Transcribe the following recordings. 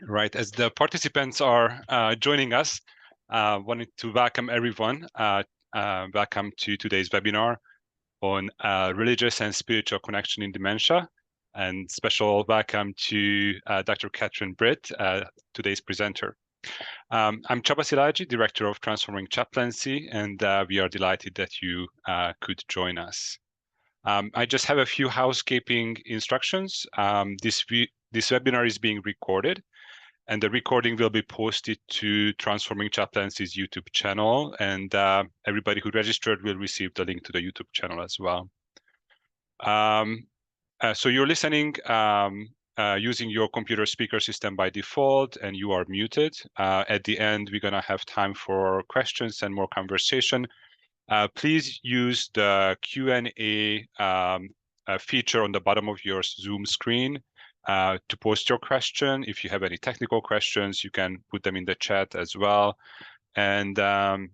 Right, as the participants are joining us, wanted to welcome everyone. Welcome to today's webinar on religious and spiritual connection in dementia. And special welcome to Dr. Catherine Britt, today's presenter. I'm Csaba Szilágyi, Director of Transforming Chaplaincy, and we are delighted that you could join us. I just have a few housekeeping instructions. This webinar is being recorded, and the recording will be posted to Transforming Chaplaincy's YouTube channel, and everybody who registered will receive the link to the YouTube channel as well. So you're listening using your computer speaker system by default, and you are muted. At the end, we're going to have time for questions and more conversation. Please use the Q&A feature on the bottom of your Zoom screen to post your question. If you have any technical questions, you can put them in the chat as well. And I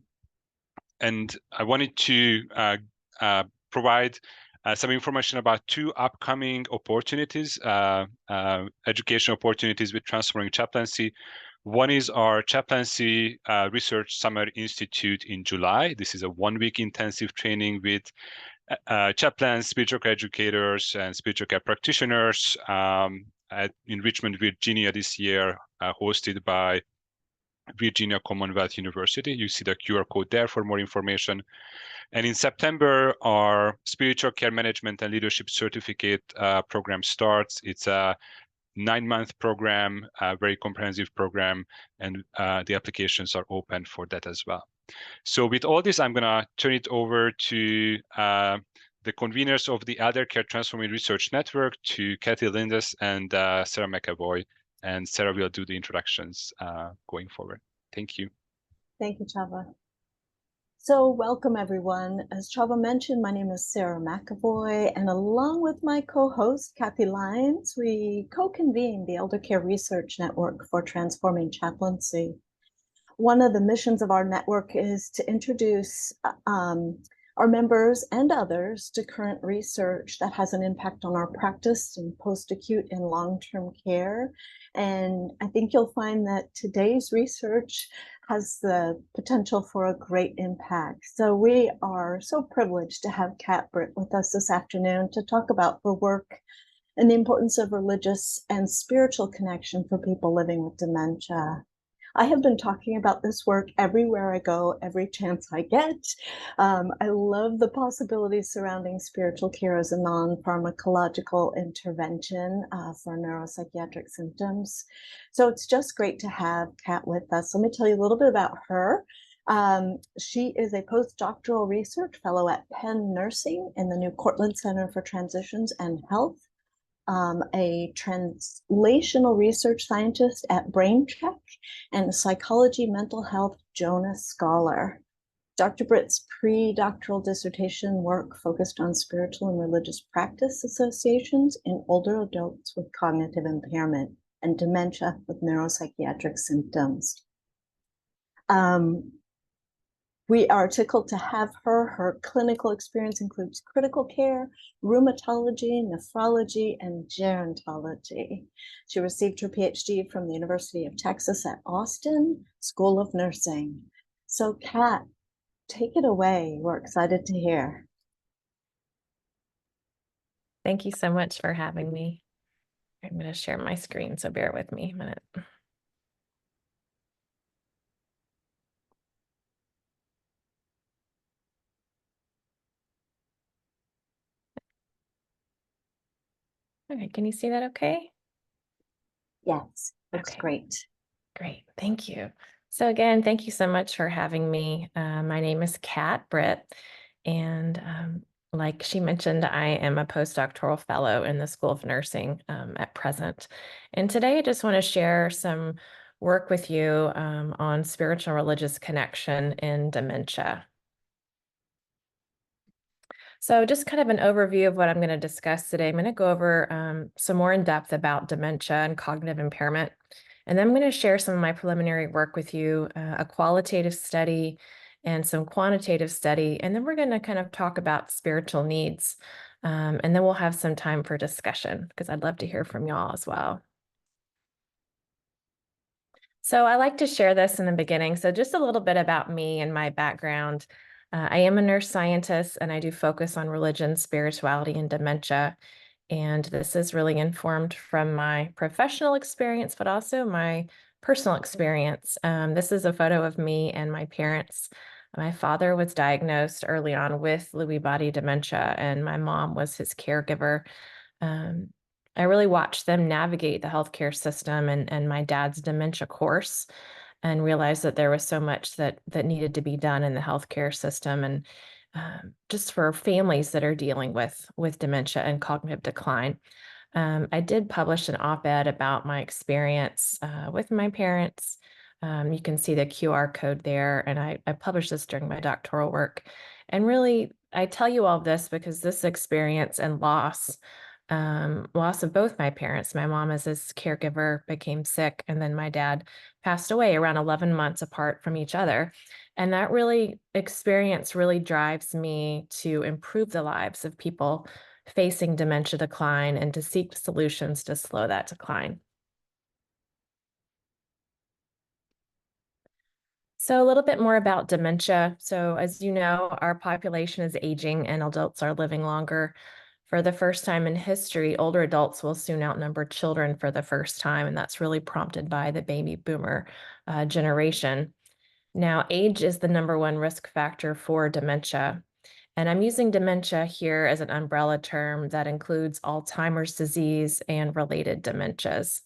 wanted to provide some information about two upcoming opportunities, education opportunities with Transforming Chaplaincy. One is our Chaplaincy Research Summer Institute in July. This is a one-week intensive training with chaplains, spiritual care educators, and spiritual care practitioners in Richmond, Virginia this year, hosted by Virginia Commonwealth University. You see the QR code there for more information. And in September, our Spiritual Care Management and Leadership Certificate program starts. It's a 9-month program, a very comprehensive program, and the applications are open for that as well. So with all this, I'm going to turn it over to the conveners of the Elder Care Transforming Research Network, to Kathy Lindes and Sarah McAvoy. And Sarah will do the introductions going forward. Thank you. Thank you, Csaba. So welcome, everyone. As Csaba mentioned, my name is Sarah McAvoy, and along with my co-host, Kathy Lyons, we co-convene the Elder Care Research Network for Transforming Chaplaincy. One of the missions of our network is to introduce our members and others to current research that has an impact on our practice in post-acute and long-term care. And I think you'll find that today's research has the potential for a great impact. So we are so privileged to have Kat Britt with us this afternoon to talk about her work and the importance of religious and spiritual connection for people living with dementia. I have been talking about this work everywhere I go, every chance I get. I love the possibilities surrounding spiritual care as a non-pharmacological intervention for neuropsychiatric symptoms. So it's just great to have Kat with us. Let me tell you a little bit about her. She is a postdoctoral research fellow at Penn Nursing in the New Cortland Center for Transitions and Health, a translational research scientist at BrainCheck, and a psychology mental health Jonas Scholar. Dr. Britt's pre-doctoral dissertation work focused on spiritual and religious practice associations in older adults with cognitive impairment and dementia with neuropsychiatric symptoms. We are tickled to have her. Her clinical experience includes critical care, rheumatology, nephrology, and gerontology. She received her PhD from the University of Texas at Austin School of Nursing. So Kat, take it away. We're excited to hear. Thank you so much for having me. I'm going to share my screen, so bear with me a minute. All right, can you see that okay? Yes, looks Okay. great. Great, thank you. So again, thank you so much for having me. My name is Kat Britt, and like she mentioned, I am a postdoctoral fellow in the School of Nursing at present. And today I just want to share some work with you on spiritual religious connection in dementia. So just kind of an overview of what I'm going to discuss today. I'm going to go over some more in depth about dementia and cognitive impairment. And then I'm going to share some of my preliminary work with you, a qualitative study and some quantitative study. And then we're going to kind of talk about spiritual needs. And then we'll have some time for discussion because I'd love to hear from y'all as well. So I like to share this in the beginning. So just a little bit about me and my background. I am a nurse scientist and I do focus on religion, spirituality, and dementia. And this is really informed from my professional experience, but also my personal experience. This is a photo of me and my parents. My father was diagnosed early on with Lewy body dementia, and my mom was his caregiver. Um, I really watched them navigate the healthcare system and my dad's dementia course, and realized that there was so much that needed to be done in the healthcare system, and just for families that are dealing with dementia and cognitive decline. I did publish an op-ed about my experience with my parents. You can see the QR code there, and I published this during my doctoral work. And really, I tell you all this because this experience and loss of both my parents. My mom, as his caregiver, became sick, and then my dad passed away around 11 months apart from each other. And that experience really drives me to improve the lives of people facing dementia decline and to seek solutions to slow that decline. So a little bit more about dementia. So as you know, our population is aging and adults are living longer. For the first time in history, older adults will soon outnumber children for the first time, and that's really prompted by the baby boomer generation. Now, age is the #1 risk factor for dementia. And I'm using dementia here as an umbrella term that includes Alzheimer's disease and related dementias.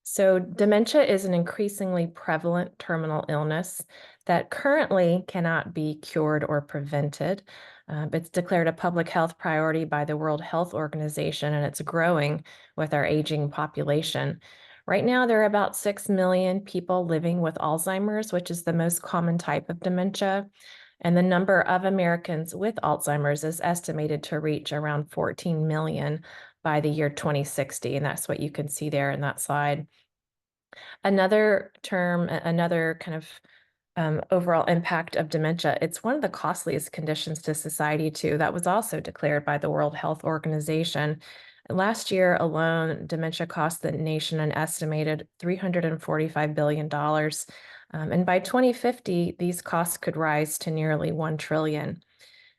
So, dementia is an increasingly prevalent terminal illness that currently cannot be cured or prevented. It's declared a public health priority by the World Health Organization, and it's growing with our aging population. Right now, there are about 6 million people living with Alzheimer's, which is the most common type of dementia. And the number of Americans with Alzheimer's is estimated to reach around 14 million by the year 2060. And that's what you can see there in that slide. Another term, another kind of overall impact of dementia, it's one of the costliest conditions to society, too. That was also declared by the World Health Organization. Last year alone, dementia cost the nation an estimated $345 billion. And by 2050, these costs could rise to nearly $1 trillion.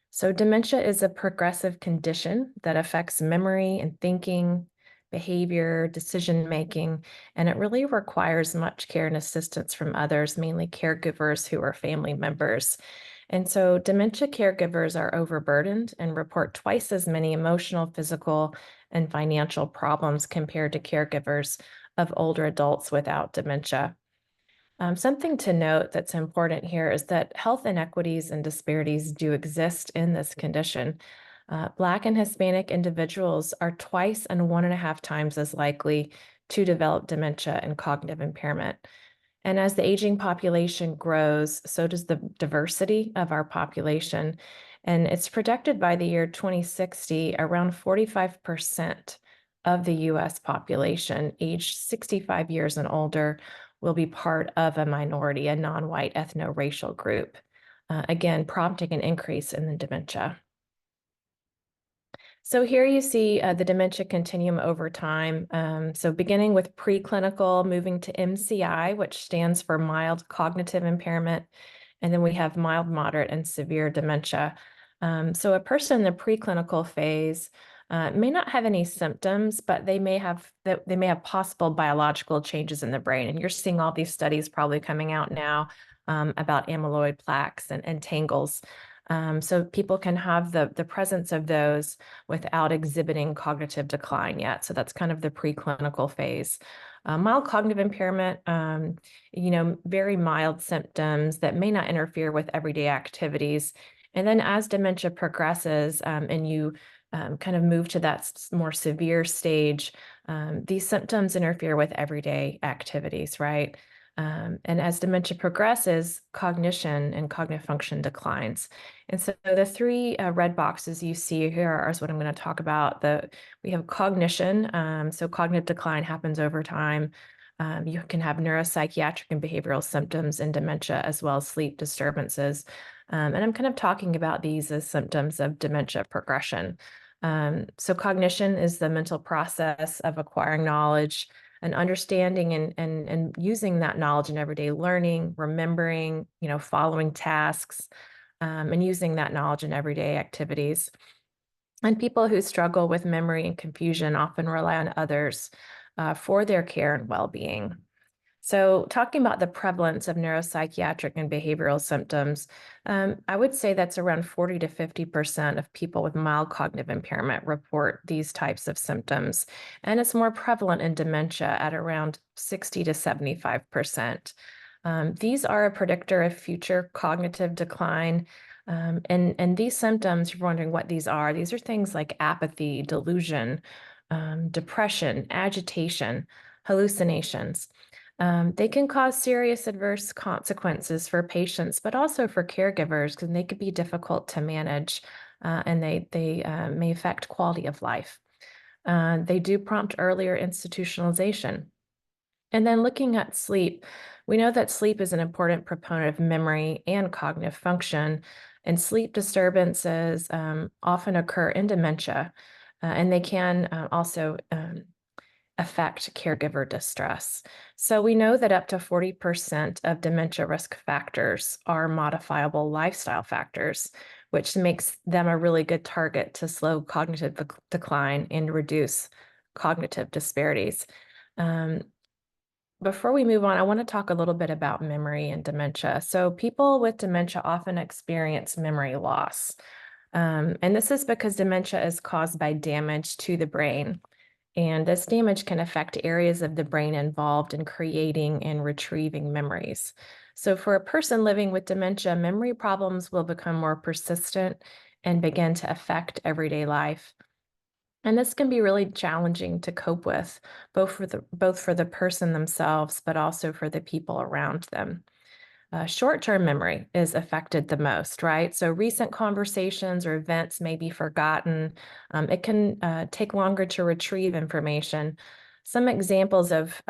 So dementia is a progressive condition that affects memory and thinking, behavior, decision-making, and it really requires much care and assistance from others, mainly caregivers who are family members. And so dementia caregivers are overburdened and report twice as many emotional, physical, and financial problems compared to caregivers of older adults without dementia. Something to note that's important here is that health inequities and disparities do exist in this condition. Black and Hispanic individuals are twice and 1.5 times as likely to develop dementia and cognitive impairment. And as the aging population grows, so does the diversity of our population. And it's projected by the year 2060, around 45% of the US population aged 65 years and older will be part of a minority, a non-white ethno-racial group, again, prompting an increase in the dementia. So here you see the dementia continuum over time. So beginning with preclinical, moving to MCI, which stands for mild cognitive impairment, and then we have mild, moderate, and severe dementia. So a person in the preclinical phase may not have any symptoms, but they may have possible biological changes in the brain. And you're seeing all these studies probably coming out now about amyloid plaques and tangles. So people can have the presence of those without exhibiting cognitive decline yet. So that's kind of the preclinical phase. Mild cognitive impairment, very mild symptoms that may not interfere with everyday activities. And then as dementia progresses and you kind of move to that more severe stage, these symptoms interfere with everyday activities, right? And as dementia progresses, cognition and cognitive function declines. And so the 3 red boxes you see here is what I'm going to talk about. We have cognition. So cognitive decline happens over time. You can have neuropsychiatric and behavioral symptoms in dementia, as well as sleep disturbances. And I'm kind of talking about these as symptoms of dementia progression. So cognition is the mental process of acquiring knowledge, and understanding and using that knowledge in everyday learning, remembering, following tasks, and using that knowledge in everyday activities. And people who struggle with memory and confusion often rely on others for their care and well-being. So talking about the prevalence of neuropsychiatric and behavioral symptoms, I would say that's around 40 to 50% of people with mild cognitive impairment report these types of symptoms. And it's more prevalent in dementia at around 60 to 75%. These are a predictor of future cognitive decline. And these symptoms, you're wondering what these are. These are things like apathy, delusion, depression, agitation, hallucinations. They can cause serious adverse consequences for patients, but also for caregivers, because they could be difficult to manage, and they may affect quality of life. They do prompt earlier institutionalization. And then looking at sleep, we know that sleep is an important proponent of memory and cognitive function, and sleep disturbances often occur in dementia, and they can also affect caregiver distress. So we know that up to 40% of dementia risk factors are modifiable lifestyle factors, which makes them a really good target to slow cognitive decline and reduce cognitive disparities. Before we move on, I want to talk a little bit about memory and dementia. So people with dementia often experience memory loss. And this is because dementia is caused by damage to the brain. And this damage can affect areas of the brain involved in creating and retrieving memories. So for a person living with dementia, memory problems will become more persistent and begin to affect everyday life. And this can be really challenging to cope with, both for the person themselves, but also for the people around them. Short-term memory is affected the most, right? So recent conversations or events may be forgotten. It can take longer to retrieve information. Some examples of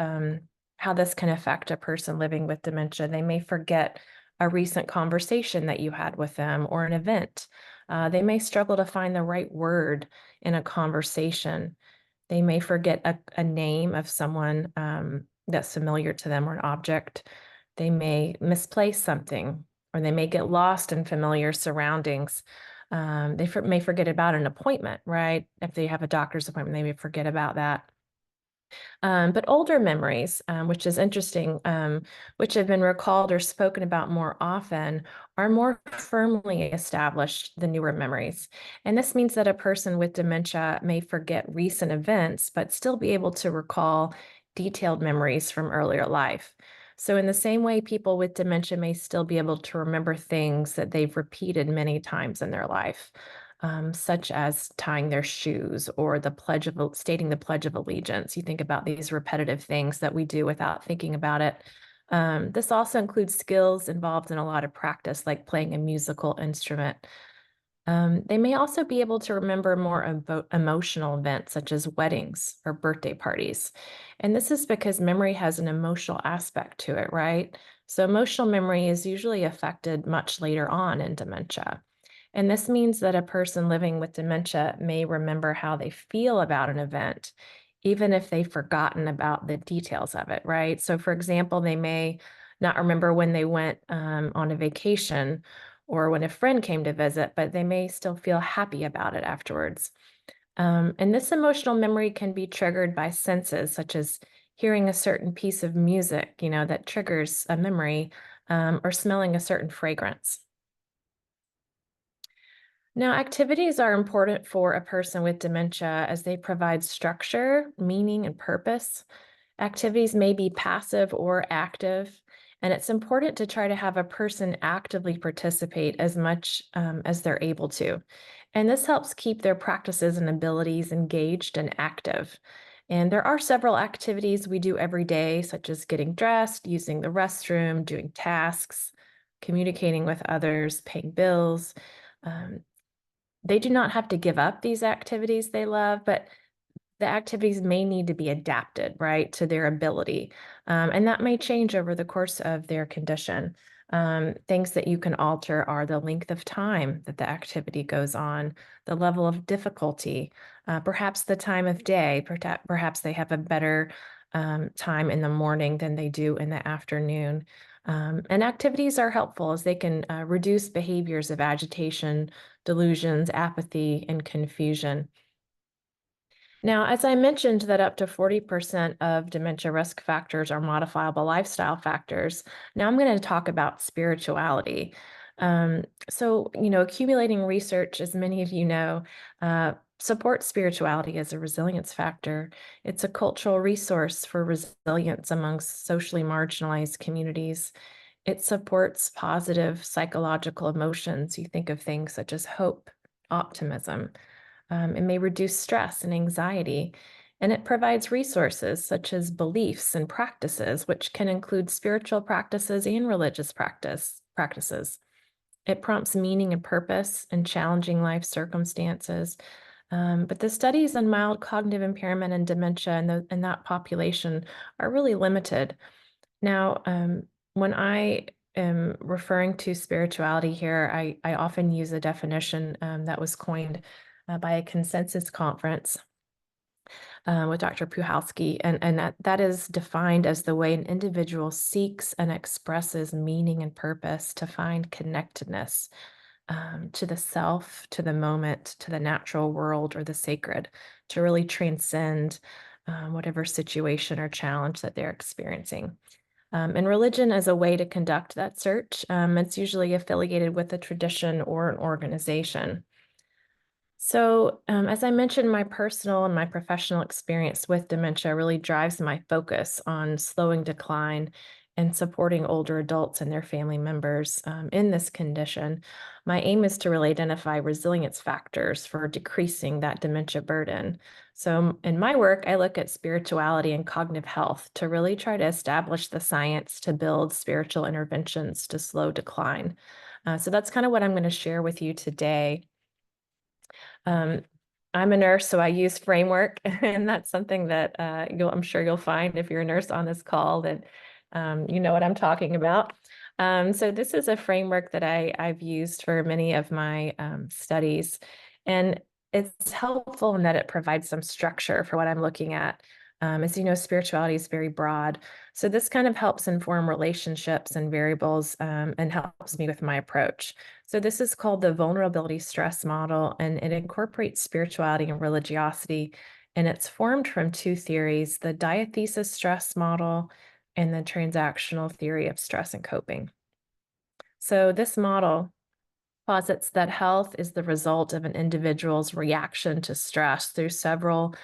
how this can affect a person living with dementia: they may forget a recent conversation that you had with them or an event. They may struggle to find the right word in a conversation. They may forget a name of someone that's familiar to them or an object. They may misplace something, or they may get lost in familiar surroundings. They may forget about an appointment, right? If they have a doctor's appointment, they may forget about that. But older memories, which is interesting, which have been recalled or spoken about more often, are more firmly established than newer memories. And this means that a person with dementia may forget recent events, but still be able to recall detailed memories from earlier life. So in the same way, people with dementia may still be able to remember things that they've repeated many times in their life. Such as tying their shoes or stating the Pledge of Allegiance. You think about these repetitive things that we do without thinking about it. This also includes skills involved in a lot of practice, like playing a musical instrument. They may also be able to remember more emotional events, such as weddings or birthday parties. And this is because memory has an emotional aspect to it, right? So emotional memory is usually affected much later on in dementia. And this means that a person living with dementia may remember how they feel about an event, even if they've forgotten about the details of it, right? So, for example, they may not remember when they went on a vacation or when a friend came to visit, but they may still feel happy about it afterwards. And this emotional memory can be triggered by senses, such as hearing a certain piece of music, that triggers a memory, or smelling a certain fragrance. Now, activities are important for a person with dementia as they provide structure, meaning, and purpose. Activities may be passive or active, and it's important to try to have a person actively participate as much as they're able to. And this helps keep their practices and abilities engaged and active. And there are several activities we do every day, such as getting dressed, using the restroom, doing tasks, communicating with others, paying bills. They do not have to give up these activities they love, but the activities may need to be adapted, right, to their ability. And that may change over the course of their condition. Things that you can alter are the length of time that the activity goes on, the level of difficulty, perhaps the time of day. Perhaps they have a better time in the morning than they do in the afternoon. And activities are helpful as they can reduce behaviors of agitation, delusions, apathy, and confusion. Now, as I mentioned that up to 40% of dementia risk factors are modifiable lifestyle factors, now I'm going to talk about spirituality. Accumulating research, as many of you know, supports spirituality as a resilience factor. It's a cultural resource for resilience amongst socially marginalized communities. It supports positive psychological emotions. You think of things such as hope, optimism. It may reduce stress and anxiety, and it provides resources such as beliefs and practices, which can include spiritual practices and religious practices. It prompts meaning and purpose in challenging life circumstances. But the studies on mild cognitive impairment and dementia in that population are really limited. Now, when I am referring to spirituality here, I often use a definition that was coined by a consensus conference with Dr. Puhalski, and that is defined as the way an individual seeks and expresses meaning and purpose to find connectedness to the self, to the moment, to the natural world or the sacred, to really transcend whatever situation or challenge that they're experiencing. And religion as a way to conduct that search, it's usually affiliated with a tradition or an organization. So, as I mentioned, my personal and my professional experience with dementia really drives my focus on slowing decline and supporting older adults and their family members in this condition. My aim is to really identify resilience factors for decreasing that dementia burden. So, in my work, I look at spirituality and cognitive health to really try to establish the science to build spiritual interventions to slow decline. So, that's kind of what I'm going to share with you today. I'm a nurse, so I use framework, and that's something that I'm sure you'll find if you're a nurse on this call that you know what I'm talking about. So this is a framework that I've used for many of my studies, and it's helpful in that it provides some structure for what I'm looking at. As you know, spirituality is very broad. So this kind of helps inform relationships and variables and helps me with my approach. So this is called the vulnerability stress model, and it incorporates spirituality and religiosity. And it's formed from two theories, the diathesis stress model and the transactional theory of stress and coping. So this model posits that health is the result of an individual's reaction to stress through several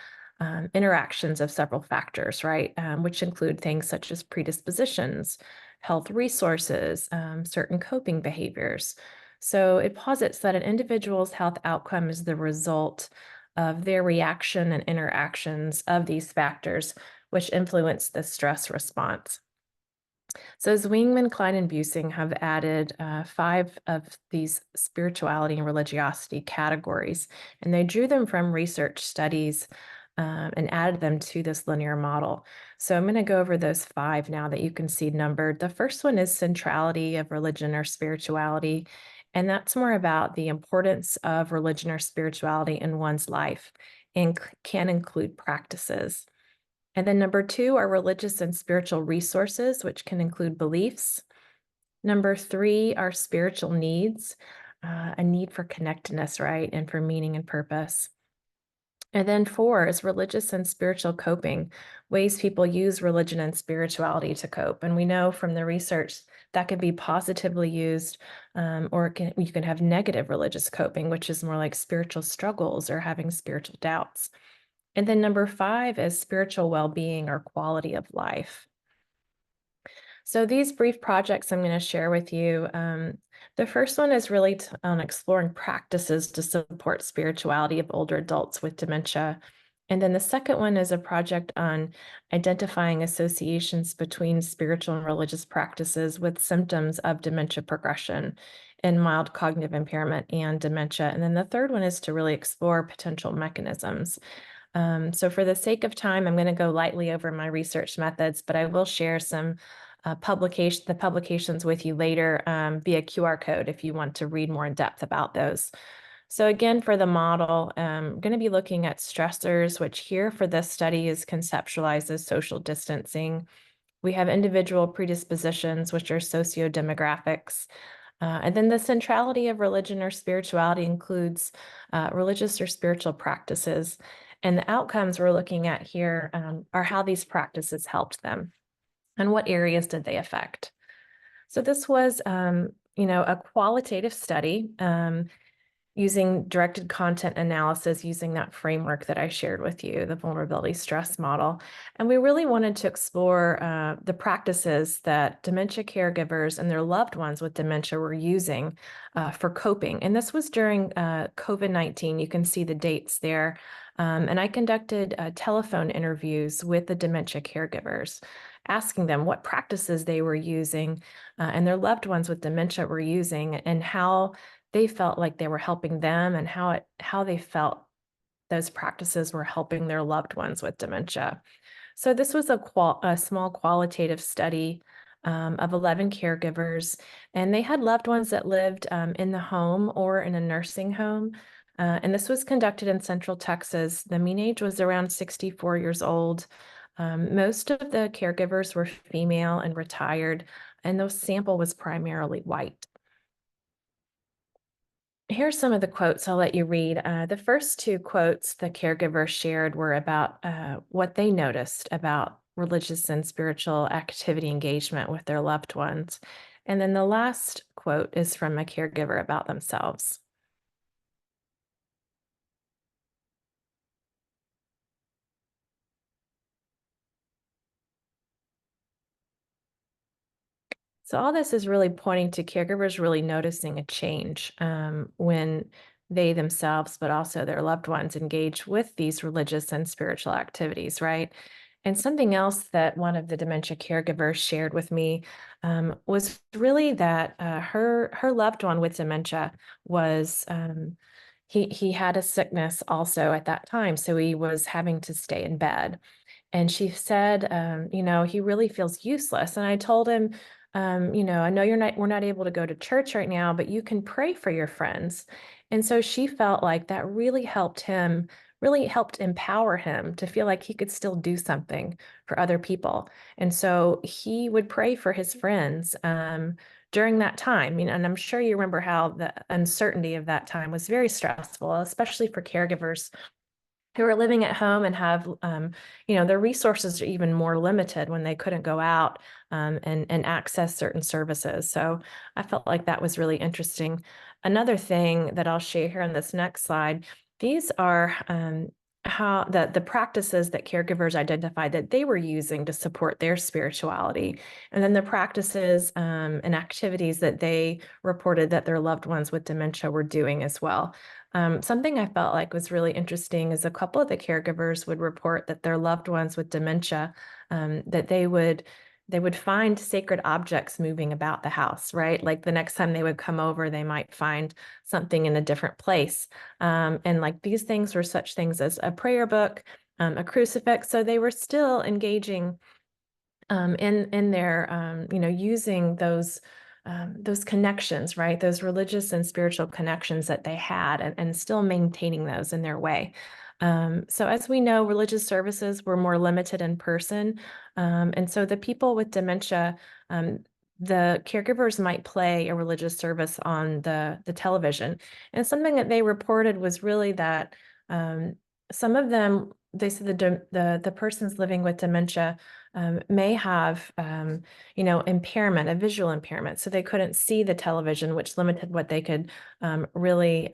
interactions of several factors, right? Which include things such as predispositions, health resources, certain coping behaviors. So it posits that an individual's health outcome is the result of their reaction and interactions of these factors, which influence the stress response. So Zwingman, Klein, and Busing have added 5 of these spirituality and religiosity categories, and they drew them from research studies and added them to this linear model. So I'm going to go over those 5 now that you can see numbered. The first one is centrality of religion or spirituality, and that's more about the importance of religion or spirituality in one's life and can include practices. And then number 2 are religious and spiritual resources, which can include beliefs. Number 3 are spiritual needs, a need for connectedness, right, and for meaning and purpose. And then 4 is religious and spiritual coping, ways people use religion and spirituality to cope. And we know from the research that can be positively used, or you can have negative religious coping, which is more like spiritual struggles or having spiritual doubts. And then number 5 is spiritual well-being or quality of life. So these brief projects I'm going to share with you. The first one is really on exploring practices to support spirituality of older adults with dementia. And then the second one is a project on identifying associations between spiritual and religious practices with symptoms of dementia progression and mild cognitive impairment and dementia. And then the third one is to really explore potential mechanisms. So for the sake of time, I'm going to go lightly over my research methods, but I will share some publications with you later via QR code if you want to read more in depth about those. So again, for the model, I'm going to be looking at stressors, which here for this study is conceptualized as social distancing. We have individual predispositions, which are sociodemographics. And then the centrality of religion or spirituality includes religious or spiritual practices. And the outcomes we're looking at here are how these practices helped them and what areas did they affect. So this was, a qualitative study using directed content analysis, using that framework that I shared with you, the vulnerability stress model. And we really wanted to explore the practices that dementia caregivers and their loved ones with dementia were using for coping. And this was during COVID-19. You can see the dates there. And I conducted telephone interviews with the dementia caregivers, asking them what practices they were using and their loved ones with dementia were using, and how they felt like they were helping them, and how they felt those practices were helping their loved ones with dementia. So this was a small qualitative study of 11 caregivers, and they had loved ones that lived in the home or in a nursing home. And this was conducted in Central Texas. The mean age was around 64 years old. Most of the caregivers were female and retired, and the sample was primarily white. Here's some of the quotes I'll let you read. The first two quotes the caregiver shared were about what they noticed about religious and spiritual activity engagement with their loved ones. And then the last quote is from a caregiver about themselves. So all this is really pointing to caregivers really noticing a change when they themselves, but also their loved ones, engage with these religious and spiritual activities, right? And something else that one of the dementia caregivers shared with me was really that her loved one with dementia was he had a sickness also at that time, so he was having to stay in bed. And she said, he really feels useless. And I told him, I know we're not able to go to church right now, but you can pray for your friends. And so she felt like that really helped empower him to feel like he could still do something for other people. And so he would pray for his friends during that time. And I'm sure you remember how the uncertainty of that time was very stressful, especially for caregivers who are living at home and have, their resources are even more limited when they couldn't go out and access certain services. So I felt like that was really interesting. Another thing that I'll share here on this next slide, these are how the practices that caregivers identified that they were using to support their spirituality, and then the practices and activities that they reported that their loved ones with dementia were doing as well. Something I felt like was really interesting is a couple of the caregivers would report that their loved ones with dementia, that they would find sacred objects moving about the house, right? Like the next time they would come over, they might find something in a different place. And like these things were such things as a prayer book, a crucifix. So they were still engaging in their, using those connections, right? Those religious and spiritual connections that they had, and still maintaining those in their way. So as we know, religious services were more limited in person. And so the people with dementia, the caregivers might play a religious service on the television. And something that they reported was really that some of them, they said the persons living with dementia may have, impairment, a visual impairment. So they couldn't see the television, which limited what they could really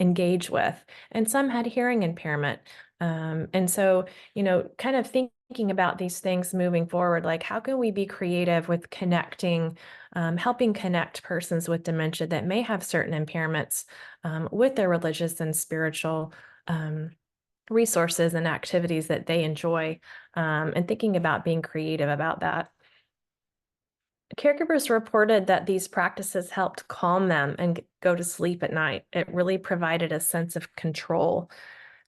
engage with. And some had hearing impairment. And so, kind of thinking about these things moving forward, like how can we be creative with connecting, helping connect persons with dementia that may have certain impairments with their religious and spiritual resources and activities that they enjoy, and thinking about being creative about that. Caregivers reported that these practices helped calm them and go to sleep at night. It really provided a sense of control.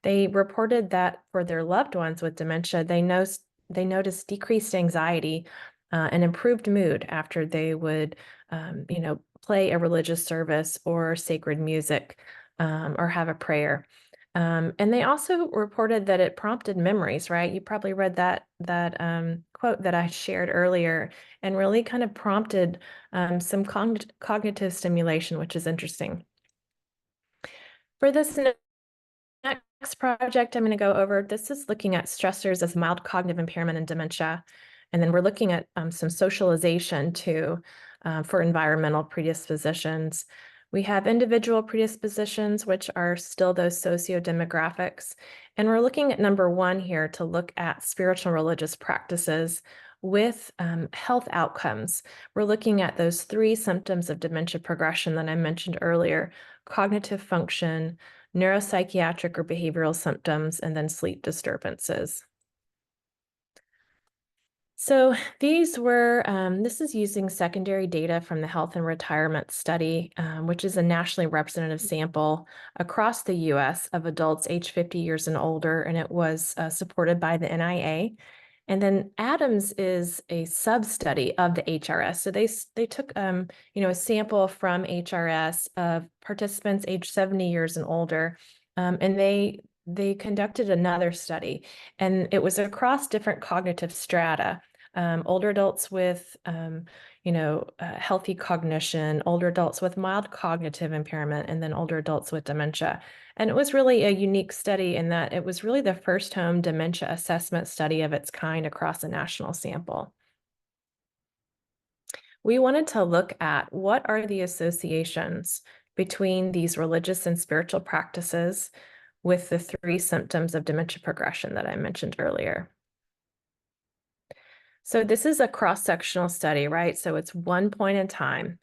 They reported that for their loved ones with dementia, they noticed decreased anxiety and improved mood after they would, play a religious service or sacred music or have a prayer. And they also reported that it prompted memories, right? You probably read that quote that I shared earlier, and really kind of prompted some cognitive stimulation, which is interesting. For this next project I'm going to go over, this is looking at stressors as mild cognitive impairment and dementia. And then we're looking at some socialization too for environmental predispositions. We have individual predispositions, which are still those socio-demographics. And we're looking at number 1 here to look at spiritual and religious practices with health outcomes. We're looking at those 3 symptoms of dementia progression that I mentioned earlier: cognitive function, neuropsychiatric or behavioral symptoms, and then sleep disturbances. So these were, this is using secondary data from the Health and Retirement Study, which is a nationally representative sample across the US of adults age 50 years and older, and it was supported by the NIA. And then Adams is a sub-study of the HRS. So they took a sample from HRS of participants age 70 years and older, and they conducted another study, and it was across different cognitive strata. Older adults with healthy cognition, older adults with mild cognitive impairment, and then older adults with dementia. And it was really a unique study in that it was really the first home dementia assessment study of its kind across a national sample. We wanted to look at what are the associations between these religious and spiritual practices with the 3 symptoms of dementia progression that I mentioned earlier. So this is a cross-sectional study, right? So it's 1 point in time.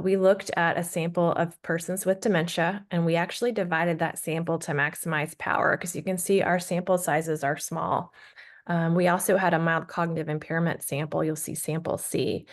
We looked at a sample of persons with dementia, and we actually divided that sample to maximize power, because you can see our sample sizes are small. We also had a mild cognitive impairment sample. You'll see sample C.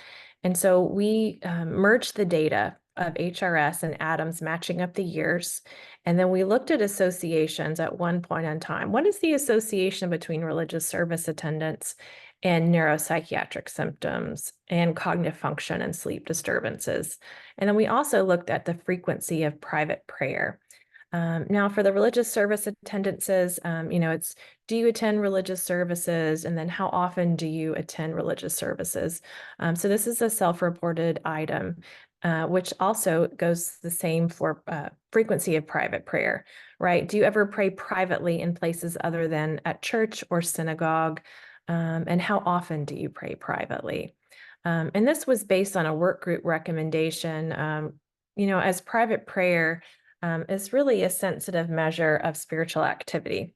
And so we merged the data of HRS and Adams, matching up the years. And then we looked at associations at 1 point in time. What is the association between religious service attendance and neuropsychiatric symptoms and cognitive function and sleep disturbances? And then we also looked at the frequency of private prayer. Now, for the religious service attendances, it's, do you attend religious services? And then how often do you attend religious services? So this is a self-reported item, which also goes the same for frequency of private prayer, right? Do you ever pray privately in places other than at church or synagogue? And how often do you pray privately? And this was based on a work group recommendation. As private prayer is really a sensitive measure of spiritual activity.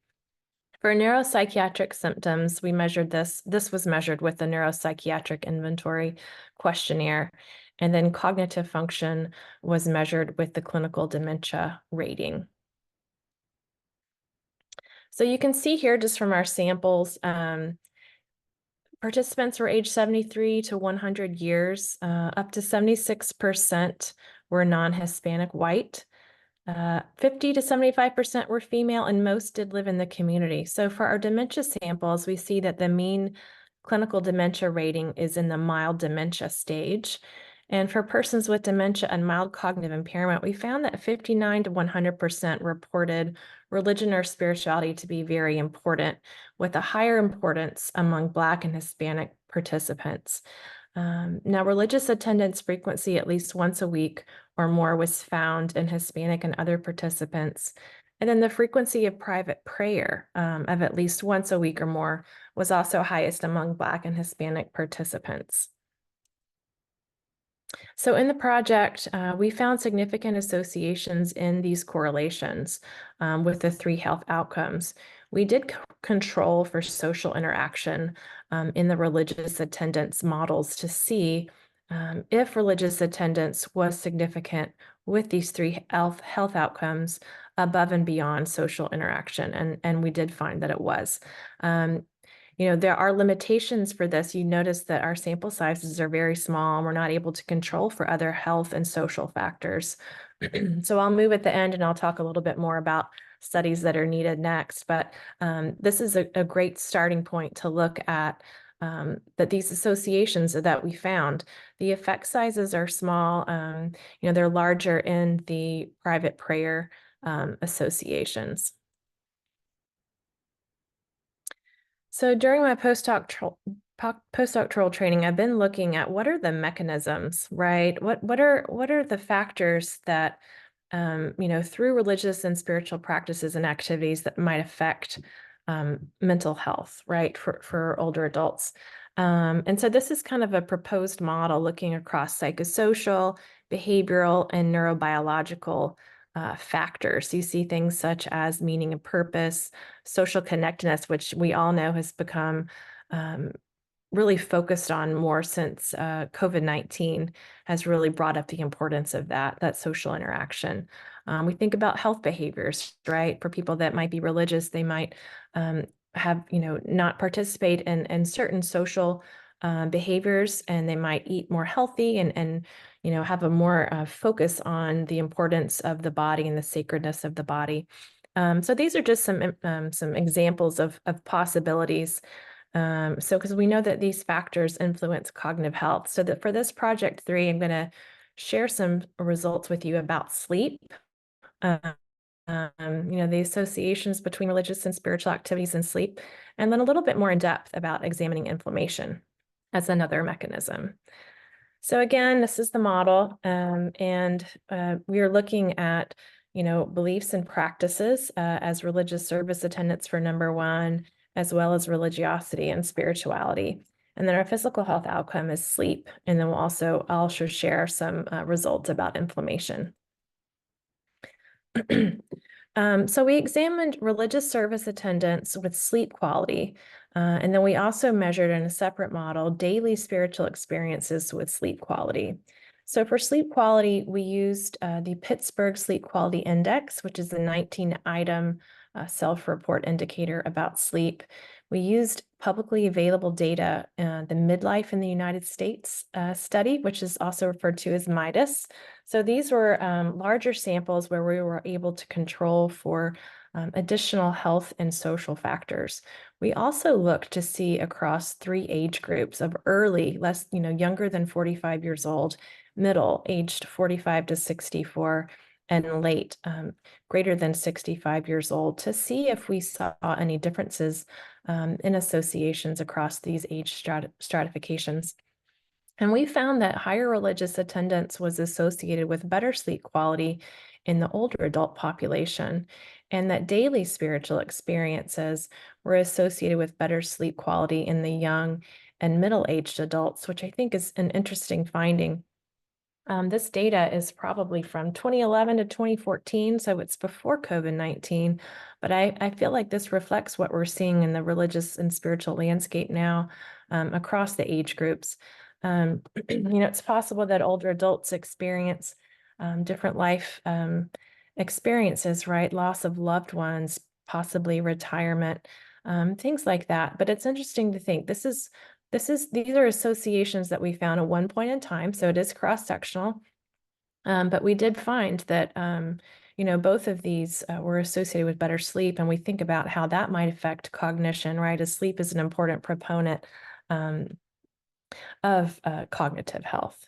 For neuropsychiatric symptoms, we measured this. This was measured with the Neuropsychiatric Inventory Questionnaire. And then cognitive function was measured with the Clinical Dementia Rating. So you can see here just from our samples, participants were age 73 to 100 years. Up to 76% were non-Hispanic white. 50 to 75% were female, and most did live in the community. So for our dementia samples, we see that the mean clinical dementia rating is in the mild dementia stage. And for persons with dementia and mild cognitive impairment, we found that 59 to 100% reported religion or spirituality to be very important, with a higher importance among Black and Hispanic participants. Now, religious attendance frequency at least once a week or more was found in Hispanic and other participants. And then the frequency of private prayer of at least once a week or more was also highest among Black and Hispanic participants. So in the project, we found significant associations in these correlations with the 3 health outcomes. We did control for social interaction in the religious attendance models to see if religious attendance was significant with these 3 health outcomes above and beyond social interaction, and we did find that it was. There are limitations for this. You notice that our sample sizes are very small, and we're not able to control for other health and social factors. So I'll move at the end and I'll talk a little bit more about studies that are needed next. But this is a great starting point to look at that these associations that we found. The effect sizes are small. They're larger in the private prayer associations. So during my postdoctoral training, I've been looking at what are the mechanisms, right? What are the factors that through religious and spiritual practices and activities that might affect mental health, right, for older adults. And so this is kind of a proposed model looking across psychosocial, behavioral, and neurobiological factors. You see things such as meaning and purpose, social connectedness, which we all know has become really focused on more since COVID-19 has really brought up the importance of that social interaction. We think about health behaviors, right? For people that might be religious, they might have, not participate in certain social behaviors, and they might eat more healthy and have a more focus on the importance of the body and the sacredness of the body. So these are just some examples of possibilities. So because we know that these factors influence cognitive health. So that for this project 3, I'm going to share some results with you about sleep. The associations between religious and spiritual activities and sleep, and then a little bit more in depth about examining inflammation as another mechanism. So again, this is the model, and we are looking at, beliefs and practices as religious service attendance for number 1, as well as religiosity and spirituality. And then our physical health outcome is sleep. And then I'll also share some results about inflammation. So we examined religious service attendance with sleep quality, and then we also measured in a separate model daily spiritual experiences with sleep quality. So for sleep quality, we used the Pittsburgh Sleep Quality Index, which is a 19-item self-report indicator about sleep. We used publicly available data, the Midlife in the United States study, which is also referred to as MIDAS. So these were larger samples where we were able to control for additional health and social factors. We also looked to see across 3 age groups of early, younger than 45 years old, middle, aged 45 to 64, and late, greater than 65 years old, to see if we saw any differences in associations across these age stratifications. And we found that higher religious attendance was associated with better sleep quality in the older adult population, and that daily spiritual experiences were associated with better sleep quality in the young and middle-aged adults, which I think is an interesting finding. This data is probably from 2011 to 2014, so it's before COVID-19, but I feel like this reflects what we're seeing in the religious and spiritual landscape now across the age groups. It's possible that older adults experience different life experiences, right? Loss of loved ones, possibly retirement, things like that. But it's interesting to think these are associations that we found at one point in time, so it is cross-sectional. But we did find that both of these were associated with better sleep, and we think about how that might affect cognition, right? As sleep is an important proponent of cognitive health.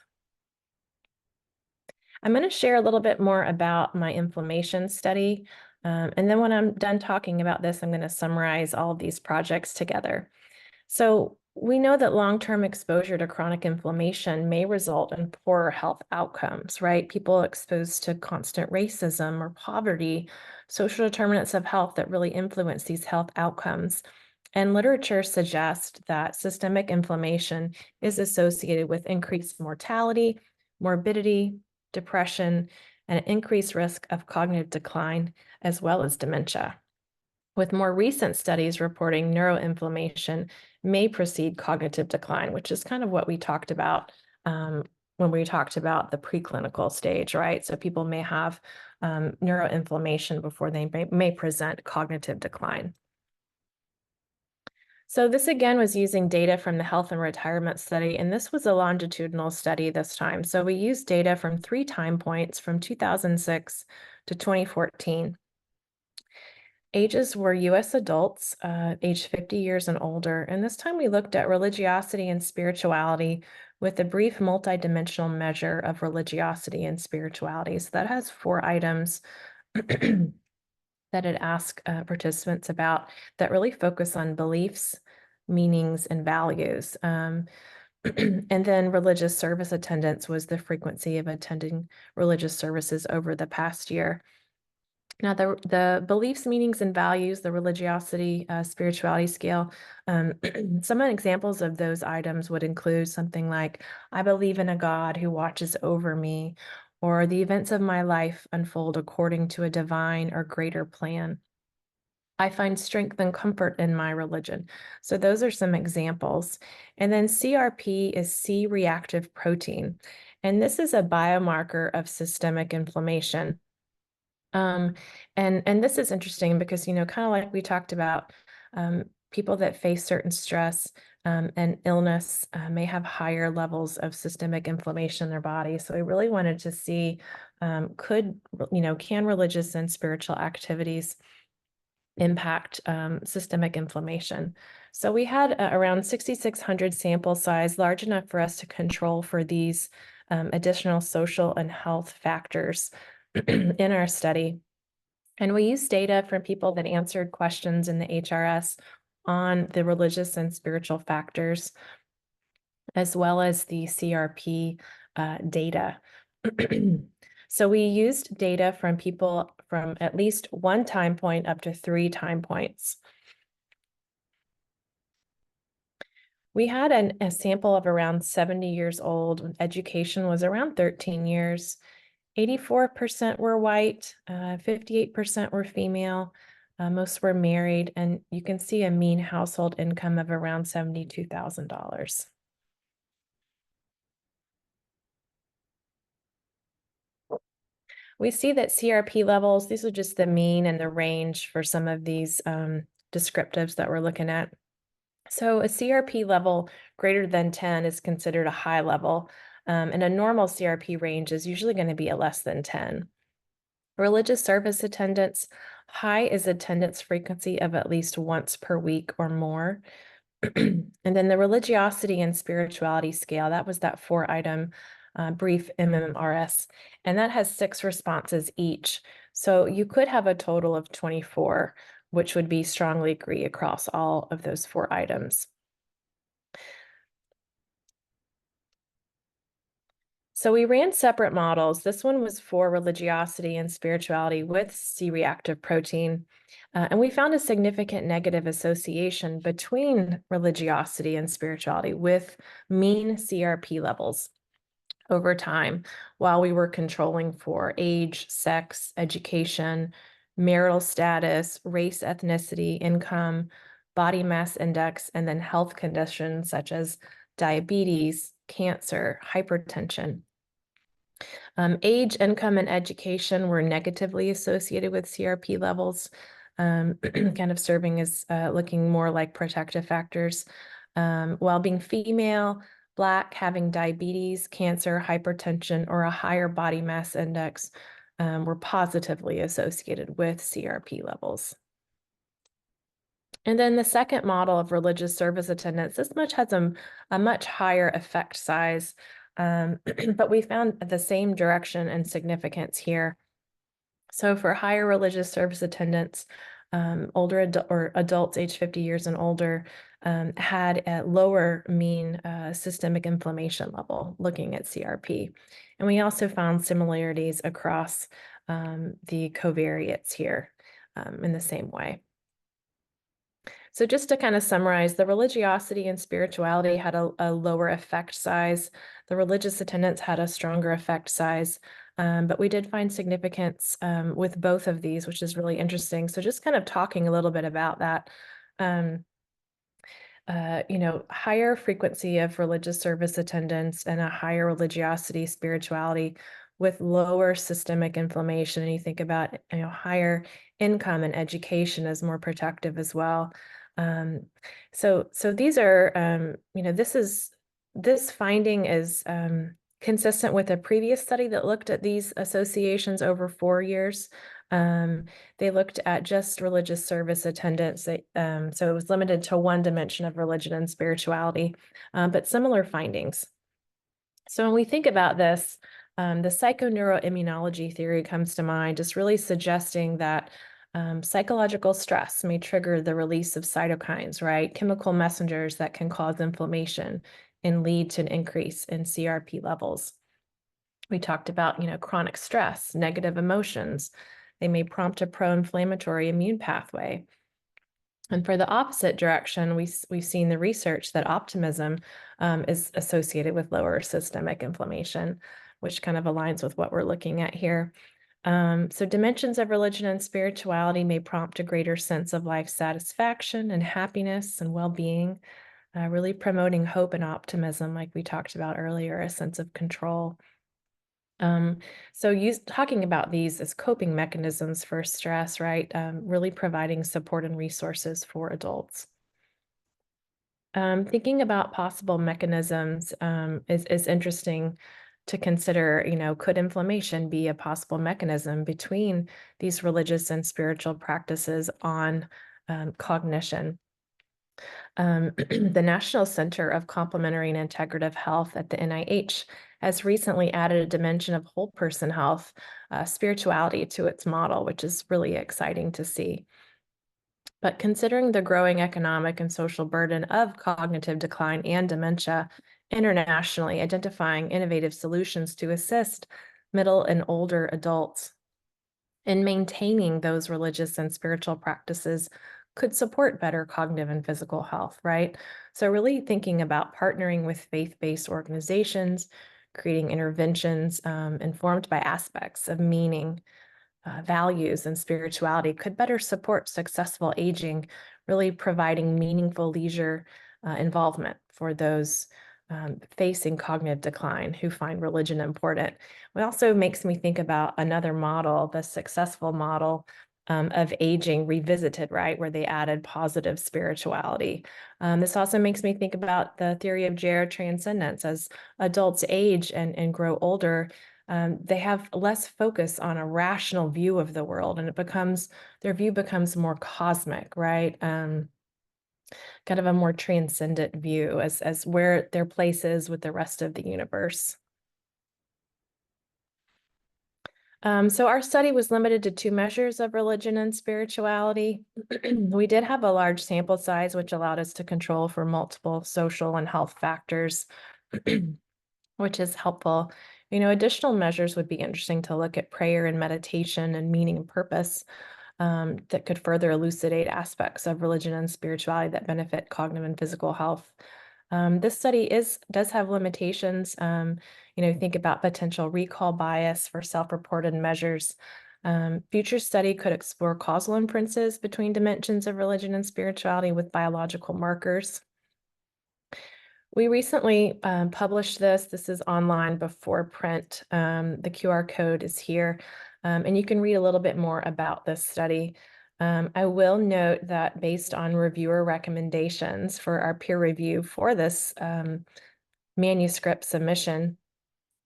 I'm going to share a little bit more about my inflammation study. And then when I'm done talking about this, I'm going to summarize all of these projects together. So we know that long-term exposure to chronic inflammation may result in poorer health outcomes, right? People exposed to constant racism or poverty, social determinants of health that really influence these health outcomes. And literature suggests that systemic inflammation is associated with increased mortality, morbidity, depression, and an increased risk of cognitive decline, as well as dementia, with more recent studies reporting neuroinflammation may precede cognitive decline, which is kind of what we talked about when we talked about the preclinical stage, right? So people may have neuroinflammation before they may present cognitive decline. So this again was using data from the health and retirement study, and this was a longitudinal study this time. So we used data from 3 time points from 2006 to 2014. Ages were U.S. adults, aged 50 years and older, and this time we looked at religiosity and spirituality with a brief multidimensional measure of religiosity and spirituality. So that has 4 items. that it asked participants about that really focus on beliefs, meanings, and values. And then religious service attendance was the frequency of attending religious services over the past year. Now, the beliefs, meanings, and values, the religiosity, spirituality scale, some examples of those items would include something like, I believe in a God who watches over me, or the events of my life unfold according to a divine or greater plan. I find strength and comfort in my religion. So those are some examples. And then CRP is C-reactive protein. And this is a biomarker of systemic inflammation. And this is interesting because, kind of like we talked about, people that face certain stress and illness may have higher levels of systemic inflammation in their body. So we really wanted to see, can religious and spiritual activities impact systemic inflammation? So we had around 6,600 sample size, large enough for us to control for these additional social and health factors in our study. And we used data from people that answered questions in the HRS on the religious and spiritual factors, as well as the CRP data. So we used data from people from at least one time point up to 3 time points. We had a sample of around 70 years old. Education was around 13 years. 84% were white, 58% were female, most were married, and you can see a mean household income of around $72,000. We see that CRP levels, these are just the mean and the range for some of these descriptives that we're looking at. So a CRP level greater than 10 is considered a high level, and a normal CRP range is usually going to be a less than 10. Religious service attendance, high is attendance frequency of at least once per week or more. And then the religiosity and spirituality scale, that was that 4-item brief MMRS, and that has 6 responses each. So you could have a total of 24, which would be strongly agree across all of those 4 items. So we ran separate models. This one was for religiosity and spirituality with C-reactive protein. And we found a significant negative association between religiosity and spirituality with mean CRP levels over time, while we were controlling for age, sex, education, marital status, race, ethnicity, income, body mass index, and then health conditions such as diabetes, cancer, hypertension. Age, income, and education were negatively associated with CRP levels, kind of serving as looking more like protective factors, while being female, Black, having diabetes, cancer, hypertension, or a higher body mass index were positively associated with CRP levels. And then the second model of religious service attendance, this much has a much higher effect size, but we found the same direction and significance here. So for higher religious service attendance, older adults age 50 years and older had a lower mean systemic inflammation level looking at CRP. And we also found similarities across the covariates here in the same way. So just to kind of summarize, the religiosity and spirituality had a lower effect size. The religious attendance had a stronger effect size, but we did find significance with both of these, which is really interesting. So just kind of talking a little bit about that. Higher frequency of religious service attendance and a higher religiosity, spirituality with lower systemic inflammation. And you think about, higher income and education is more protective as well. So these are, this finding is consistent with a previous study that looked at these associations over 4 years. They looked at just religious service attendance. So it was limited to one dimension of religion and spirituality, but similar findings. So when we think about this, The psychoneuroimmunology theory comes to mind, just really suggesting that psychological stress may trigger the release of cytokines, right? Chemical messengers that can cause inflammation and lead to an increase in CRP levels. We talked about, chronic stress, negative emotions. They may prompt a pro-inflammatory immune pathway. And for the opposite direction, we've seen the research that optimism is associated with lower systemic inflammation, which kind of aligns with what we're looking at here. So dimensions of religion and spirituality may prompt a greater sense of life satisfaction and happiness and well-being, really promoting hope and optimism, like we talked about earlier, a sense of control. So talking about these as coping mechanisms for stress, right? Really providing support and resources for adults. Thinking about possible mechanisms is interesting to consider. Could inflammation be a possible mechanism between these religious and spiritual practices on cognition? The National Center of Complementary and Integrative Health at the NIH has recently added a dimension of whole person health, spirituality to its model, which is really exciting to see. But considering the growing economic and social burden of cognitive decline and dementia internationally, identifying innovative solutions to assist middle and older adults in maintaining those religious and spiritual practices could support better cognitive and physical health, right? So really thinking about partnering with faith-based organizations, creating interventions informed by aspects of meaning, values, and spirituality could better support successful aging, really providing meaningful leisure involvement for those facing cognitive decline who find religion important. It also makes me think about another model, the successful model of aging revisited, right, where they added positive spirituality. This also makes me think about the theory of gerotranscendence. As adults age and grow older, they have less focus on a rational view of the world, and their view becomes more cosmic, right? Kind of a more transcendent view as where their place is with the rest of the universe. So our study was limited to 2 measures of religion and spirituality. We did have a large sample size, which allowed us to control for multiple social and health factors, which is helpful. Additional measures would be interesting to look at prayer and meditation and meaning and purpose that could further elucidate aspects of religion and spirituality that benefit cognitive and physical health. This study does have limitations. Think about potential recall bias for self-reported measures. Future study could explore causal inferences between dimensions of religion and spirituality with biological markers. We recently published this. This is online before print. The QR code is here, and you can read a little bit more about this study. I will note that based on reviewer recommendations for our peer review for this manuscript submission,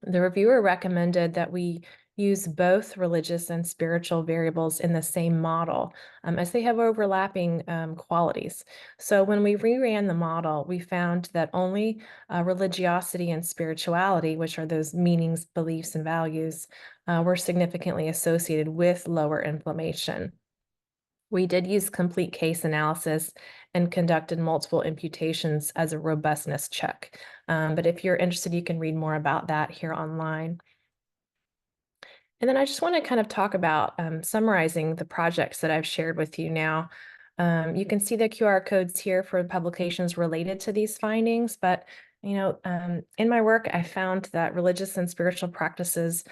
the reviewer recommended that we use both religious and spiritual variables in the same model, as they have overlapping qualities. So when we reran the model, we found that only religiosity and spirituality, which are those meanings, beliefs, and values, were significantly associated with lower inflammation. We did use complete case analysis and conducted multiple imputations as a robustness check. But if you're interested, you can read more about that here online. And then I just want to kind of talk about summarizing the projects that I've shared with you now. You can see the QR codes here for publications related to these findings, but in my work, I found that religious and spiritual practices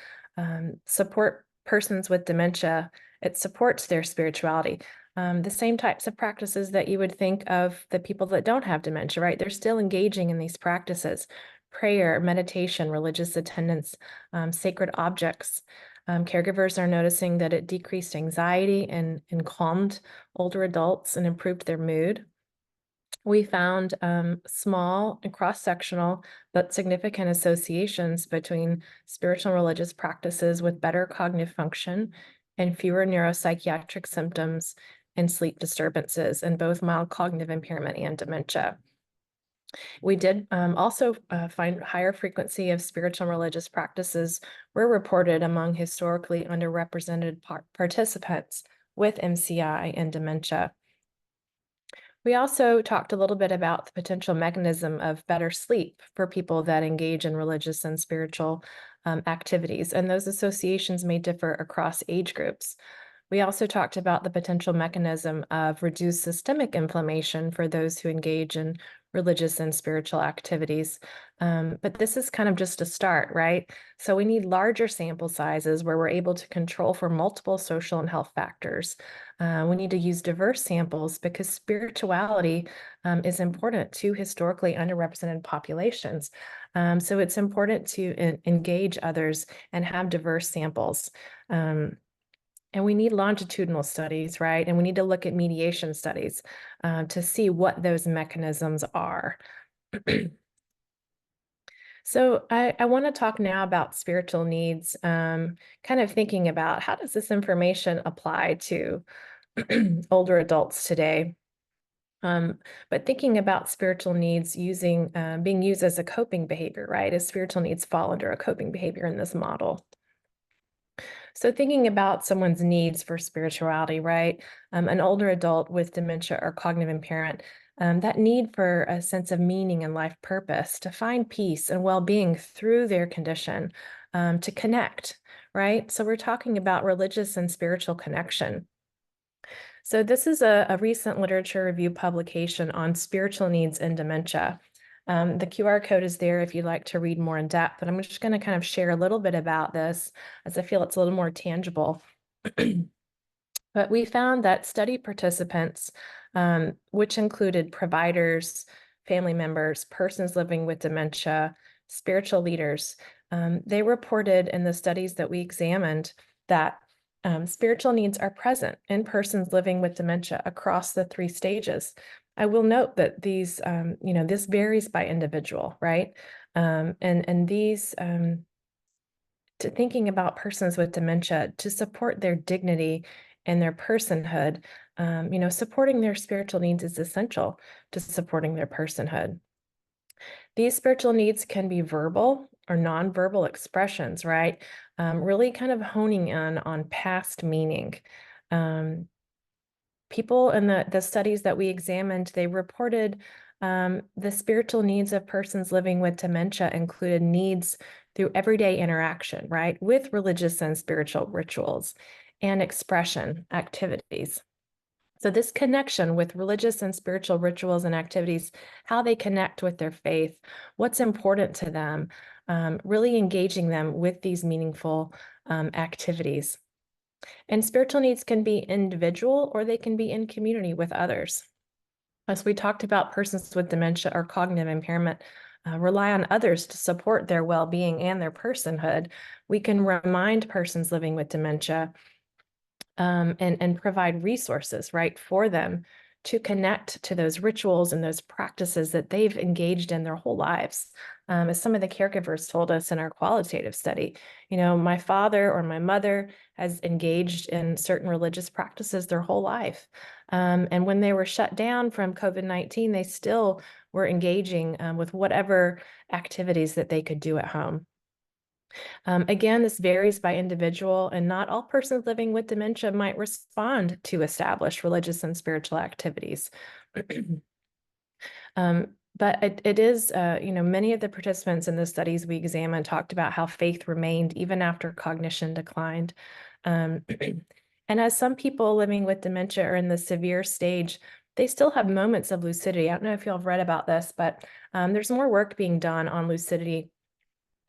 support persons with dementia. It supports their spirituality. The same types of practices that you would think of the people that don't have dementia, right? They're still engaging in these practices: prayer, meditation, religious attendance, sacred objects. Caregivers are noticing that it decreased anxiety and calmed older adults and improved their mood. We found small and cross-sectional but significant associations between spiritual and religious practices with better cognitive function and fewer neuropsychiatric symptoms and sleep disturbances in both mild cognitive impairment and dementia. We did also find higher frequency of spiritual and religious practices were reported among historically underrepresented participants with MCI and dementia. We also talked a little bit about the potential mechanism of better sleep for people that engage in religious and spiritual activities, and those associations may differ across age groups. We also talked about the potential mechanism of reduced systemic inflammation for those who engage in religious and spiritual activities. But this is kind of just a start, right? So we need larger sample sizes where we're able to control for multiple social and health factors. We need to use diverse samples because spirituality is important to historically underrepresented populations. So it's important to engage others and have diverse samples. And we need longitudinal studies, right? And we need to look at mediation studies to see what those mechanisms are. So I want to talk now about spiritual needs, kind of thinking about how does this information apply to older adults today? But thinking about spiritual needs being used as a coping behavior, right? As spiritual needs fall under a coping behavior in this model. So thinking about someone's needs for spirituality, right? An older adult with dementia or cognitive impairment, that need for a sense of meaning and life purpose, to find peace and well-being through their condition, to connect, right? So we're talking about religious and spiritual connection. So this is a recent literature review publication on spiritual needs in dementia. The QR code is there if you'd like to read more in depth, but I'm just going to kind of share a little bit about this as I feel it's a little more tangible. But we found that study participants, which included providers, family members, persons living with dementia, spiritual leaders, they reported in the studies that we examined that spiritual needs are present in persons living with dementia across the 3 stages. I will note that these, this varies by individual, right? And these, to thinking about persons with dementia to support their dignity and their personhood, supporting their spiritual needs is essential to supporting their personhood. These spiritual needs can be verbal or nonverbal expressions, right? Really kind of honing in on past meaning. People in the studies that we examined, they reported the spiritual needs of persons living with dementia included needs through everyday interaction, right, with religious and spiritual rituals and expression activities. So this connection with religious and spiritual rituals and activities, how they connect with their faith, what's important to them, really engaging them with these meaningful activities. And spiritual needs can be individual or they can be in community with others. As we talked about, persons with dementia or cognitive impairment rely on others to support their well-being and their personhood. We can remind persons living with dementia and provide resources, right, for them to connect to those rituals and those practices that they've engaged in their whole lives. As some of the caregivers told us in our qualitative study, my father or my mother has engaged in certain religious practices their whole life. And when they were shut down from COVID-19, they still were engaging with whatever activities that they could do at home. Again, this varies by individual, and not all persons living with dementia might respond to established religious and spiritual activities. But it is, many of the participants in the studies we examined talked about how faith remained even after cognition declined. And as some people living with dementia are in the severe stage, they still have moments of lucidity. I don't know if y'all have read about this, but there's more work being done on lucidity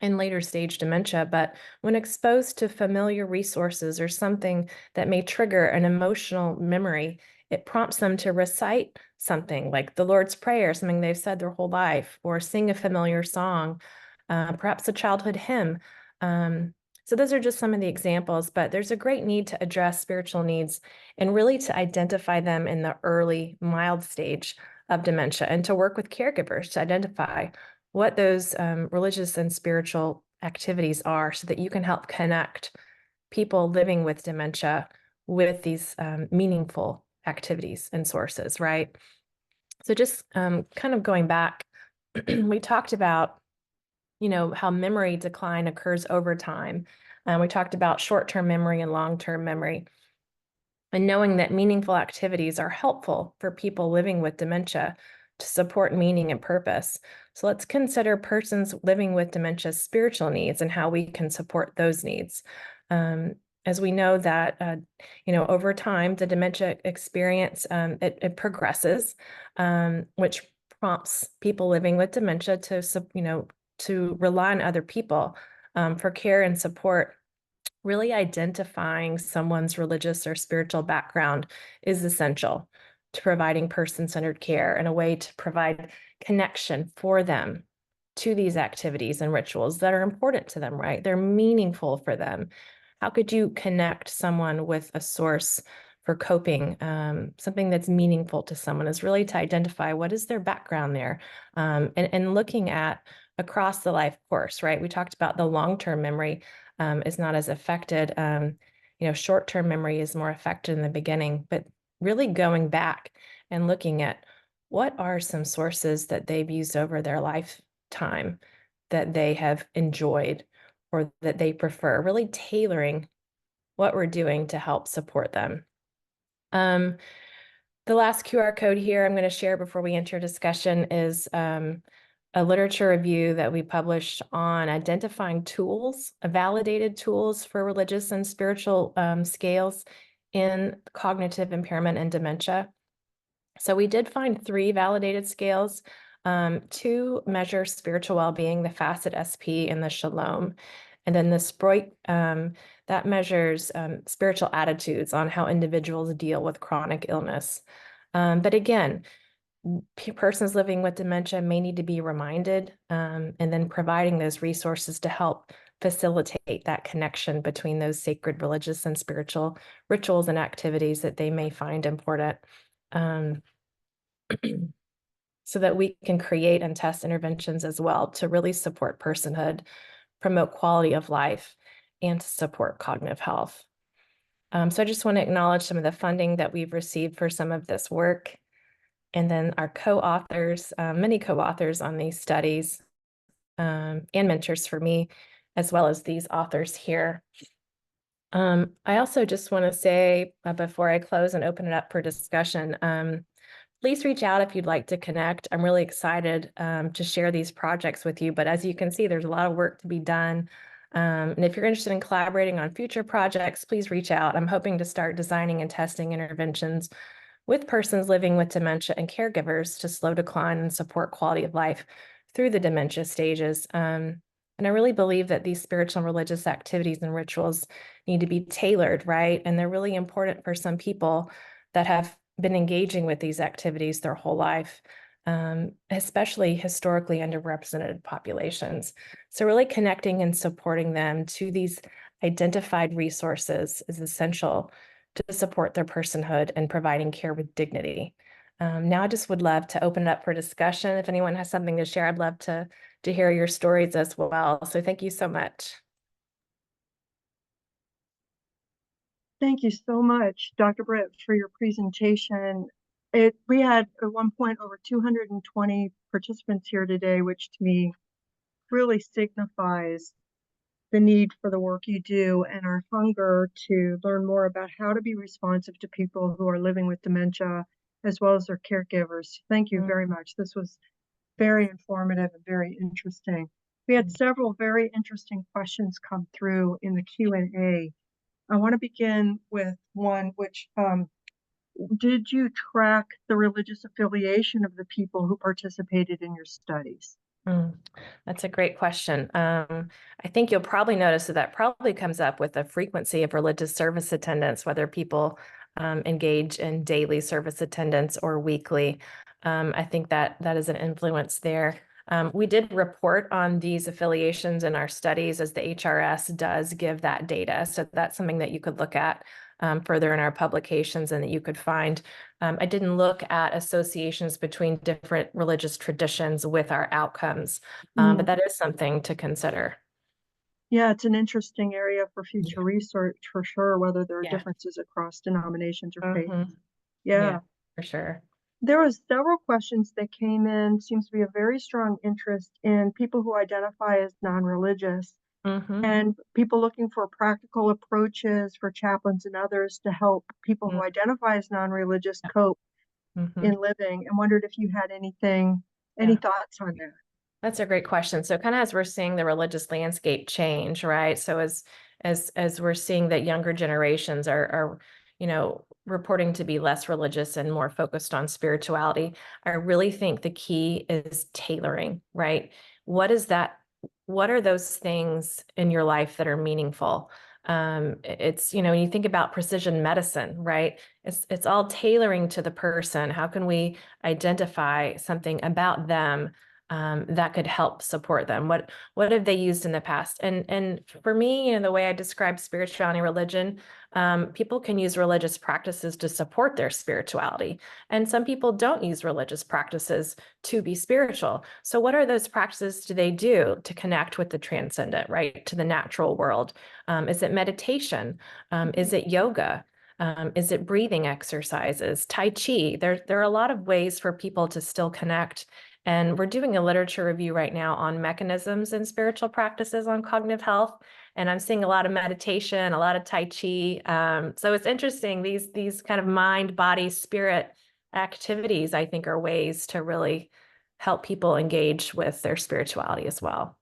in later stage dementia, but when exposed to familiar resources or something that may trigger an emotional memory, it prompts them to recite something like the Lord's Prayer, something they've said their whole life, or sing a familiar song, perhaps a childhood hymn. So those are just some of the examples, but there's a great need to address spiritual needs and really to identify them in the early, mild stage of dementia and to work with caregivers to identify what those religious and spiritual activities are so that you can help connect people living with dementia with these meaningful activities and sources, right? So just kind of going back we talked about, how memory decline occurs over time. We talked about short-term memory and long-term memory, and knowing that meaningful activities are helpful for people living with dementia to support meaning and purpose. So let's consider persons living with dementia's spiritual needs and how we can support those needs. As we know that, over time, the dementia experience, it progresses, which prompts people living with dementia to rely on other people for care and support. Really identifying someone's religious or spiritual background is essential to providing person-centered care and a way to provide connection for them to these activities and rituals that are important to them, right? They're meaningful for them. How could you connect someone with a source for coping? Something that's meaningful to someone is really to identify what is their background there, and looking at across the life course, right? We talked about the long-term memory is not as affected. Short-term memory is more affected in the beginning, but really going back and looking at what are some sources that they've used over their lifetime that they have enjoyed or that they prefer, really tailoring what we're doing to help support them. The last QR code here I'm going to share before we enter discussion is a literature review that we published on identifying tools, validated tools for religious and spiritual scales in cognitive impairment and dementia. So we did find 3 validated scales to measure spiritual well-being, the FACET SP and the Shalom. And then the Sproit that measures spiritual attitudes on how individuals deal with chronic illness. But again, persons living with dementia may need to be reminded, and then providing those resources to help facilitate that connection between those sacred religious and spiritual rituals and activities that they may find important, so that we can create and test interventions as well to really support personhood, promote quality of life, and to support cognitive health. So I just want to acknowledge some of the funding that we've received for some of this work. And then our co-authors, many co-authors on these studies, and mentors for me, as well as these authors here. I also just want to say, before I close and open it up for discussion, please reach out if you'd like to connect. I'm really excited to share these projects with you, but as you can see, there's a lot of work to be done. And if you're interested in collaborating on future projects, please reach out. I'm hoping to start designing and testing interventions with persons living with dementia and caregivers to slow decline and support quality of life through the dementia stages. And I really believe that these spiritual and religious activities and rituals need to be tailored, right? And they're really important for some people that have been engaging with these activities their whole life, especially historically underrepresented populations. So really connecting and supporting them to these identified resources is essential to support their personhood and providing care with dignity. Now I just would love to open it up for discussion. If anyone has something to share, I'd love to hear your stories as well. So thank you so much. Thank you so much, Dr. Britt, for your presentation. We had at one point over 220 participants here today, which to me really signifies the need for the work you do and our hunger to learn more about how to be responsive to people who are living with dementia, as well as their caregivers. Thank you very much. This was very informative and very interesting. We had several very interesting questions come through in the Q&A. I want to begin with one which, did you track the religious affiliation of the people who participated in your studies? That's a great question. I think you'll probably notice that probably comes up with the frequency of religious service attendance, whether people engage in daily service attendance or weekly. I think that is an influence there. We did report on these affiliations in our studies, as the HRS does give that data. So that's something that you could look at further in our publications and that you could find. I didn't look at associations between different religious traditions with our outcomes, but that is something to consider. Yeah, it's an interesting area for future research for sure, whether there are differences across denominations or faiths. Yeah, for sure. There was several questions that came in. Seems to be a very strong interest in people who identify as non-religious Mm-hmm. and people looking for practical approaches for chaplains and others to help people who identify as non-religious cope Mm-hmm. in living, and wondered if you had any Yeah. thoughts on that. That's a great question. So kind of as we're seeing the religious landscape change, right? So as we're seeing that younger generations are reporting to be less religious and more focused on spirituality, I really think the key is tailoring, right? What is that? What are those things in your life that are meaningful? It's, when you think about precision medicine, right? It's all tailoring to the person. How can we identify something about them that could help support them? What have they used in the past? And for me, the way I describe spirituality and religion, people can use religious practices to support their spirituality. And some people don't use religious practices to be spiritual. So what are those practices do they do to connect with the transcendent, right? To the natural world? Is it meditation? Is it yoga? Is it breathing exercises, Tai Chi? There are a lot of ways for people to still connect. And we're doing a literature review right now on mechanisms in spiritual practices on cognitive health. And I'm seeing a lot of meditation, a lot of Tai Chi. So it's interesting. These kind of mind, body, spirit activities, I think, are ways to really help people engage with their spirituality as well.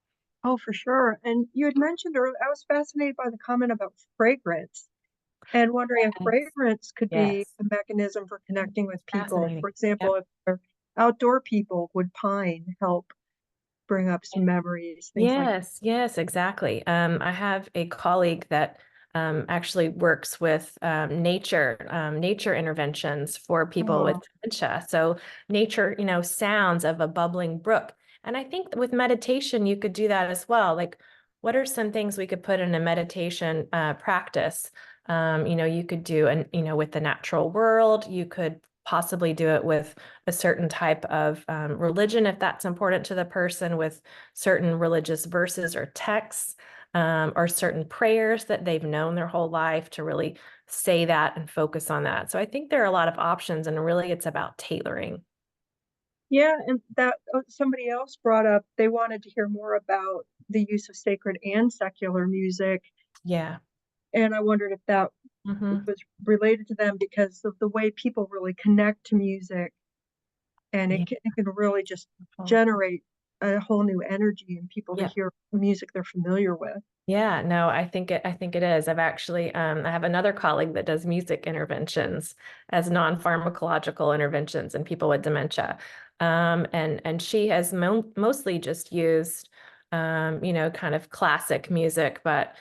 Oh, for sure. And you had mentioned earlier, I was fascinated by the comment about fragrance and wondering if fragrance could be Yes. a mechanism for connecting with people. Fascinating. For example, if they're outdoor people, would pine help bring up some memories, things like that? Yes, exactly. I have a colleague that actually works with nature interventions for people with dementia. So nature, sounds of a bubbling brook. And I think with meditation, you could do that as well. Like, what are some things we could put in a meditation practice? You could do, with the natural world, you could possibly do it with a certain type of religion, if that's important to the person, with certain religious verses or texts, or certain prayers that they've known their whole life to really say that and focus on that. So I think there are a lot of options, and really it's about tailoring. Yeah, and that somebody else brought up they wanted to hear more about the use of sacred and secular music. Yeah. And I wondered if that Mm-hmm. was related to them because of the way people really connect to music. And Yeah. it can really just generate a whole new energy in people to Yeah. hear music they're familiar with. Yeah, no, I think it is. I've actually I have another colleague that does music interventions as non-pharmacological interventions in people with dementia. And she has mostly just used kind of classic music, but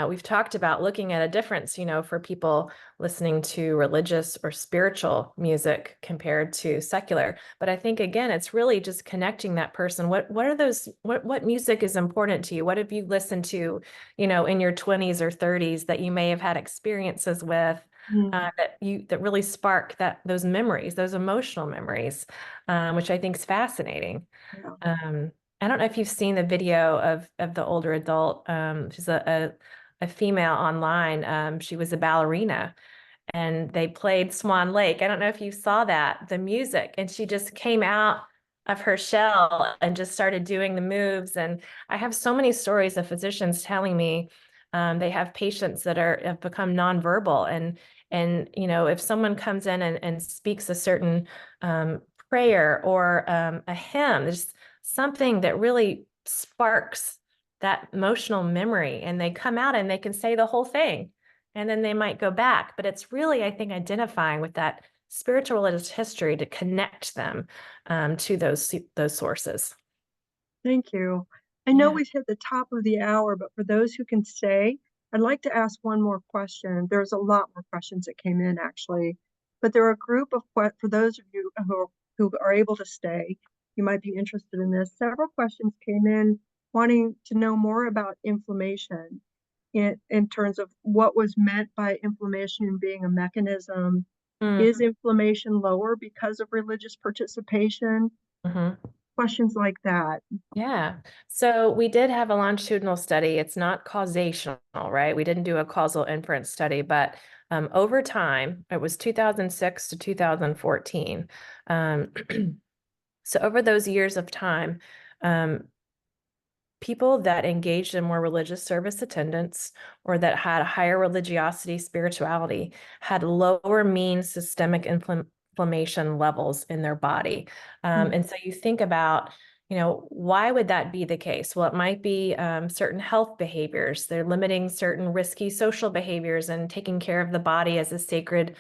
we've talked about looking at a difference, for people listening to religious or spiritual music compared to secular. But I think again, it's really just connecting that person. What are those, what music is important to you? What have you listened to, in your 20s or 30s that you may have had experiences with that really spark those memories, those emotional memories, which I think is fascinating. Yeah. I don't know if you've seen the video of the older adult. She's a female online. She was a ballerina, and they played Swan Lake. I don't know if you saw that, the music, and she just came out of her shell and just started doing the moves. And I have so many stories of physicians telling me they have patients that have become nonverbal, and if someone comes in and speaks a certain prayer or a hymn, there's something that really sparks that emotional memory, and they come out and they can say the whole thing, and then they might go back. But it's really, I think, identifying with that spiritual religious history to connect them to those sources. Thank you. I know we've hit the top of the hour, but for those who can stay, I'd like to ask one more question. There's a lot more questions that came in actually, but there are a group of for those of you who are able to stay, you might be interested in this. Several questions came in wanting to know more about inflammation in terms of what was meant by inflammation being a mechanism. Is inflammation lower because of religious participation? Questions like that. Yeah. So we did have a longitudinal study. It's not causational, right? We didn't do a causal inference study, but over time, it was 2006 to 2014. So over those years of time, people that engaged in more religious service attendance or that had higher religiosity, spirituality, had lower mean systemic inflammation levels in their body. And so you think about, why would that be the case? Well, it might be certain health behaviors. They're limiting certain risky social behaviors and taking care of the body as a sacred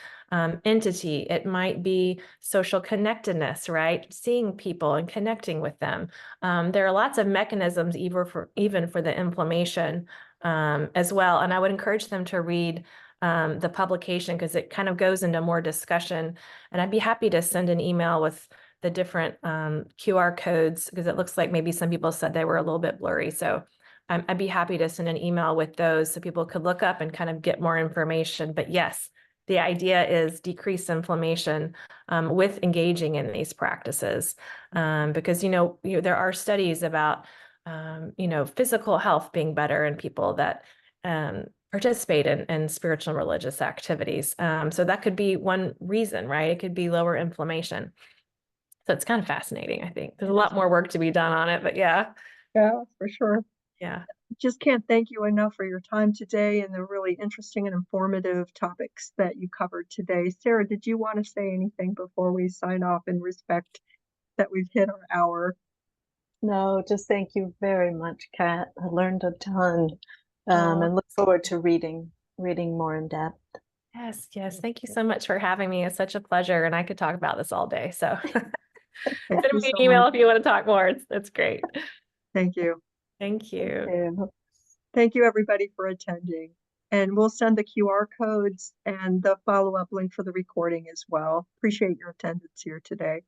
entity. It might be social connectedness, right? Seeing people and connecting with them. There are lots of mechanisms even for the inflammation as well. And I would encourage them to read the publication because it kind of goes into more discussion. And I'd be happy to send an email with the different QR codes because it looks like maybe some people said they were a little bit blurry. So I'd be happy to send an email with those so people could look up and kind of get more information. But yes, the idea is decrease inflammation with engaging in these practices because, there are studies about, physical health being better in people that participate in spiritual and religious activities. So that could be one reason, right? It could be lower inflammation. So it's kind of fascinating, I think. There's a lot more work to be done on it, but yeah. Yeah, for sure. Yeah. Just can't thank you enough for your time today and the really interesting and informative topics that you covered today. Sarah, did you want to say anything before we sign off in respect that we've hit our hour? No, just thank you very much, Kat. I learned a ton and look forward to reading more in depth. Yes. Thank you so much for having me. It's such a pleasure. And I could talk about this all day. So send me an email if you want to talk more. It's great. Thank you. Thank you. Thank you, everybody, for attending. And we'll send the QR codes and the follow-up link for the recording as well. Appreciate your attendance here today.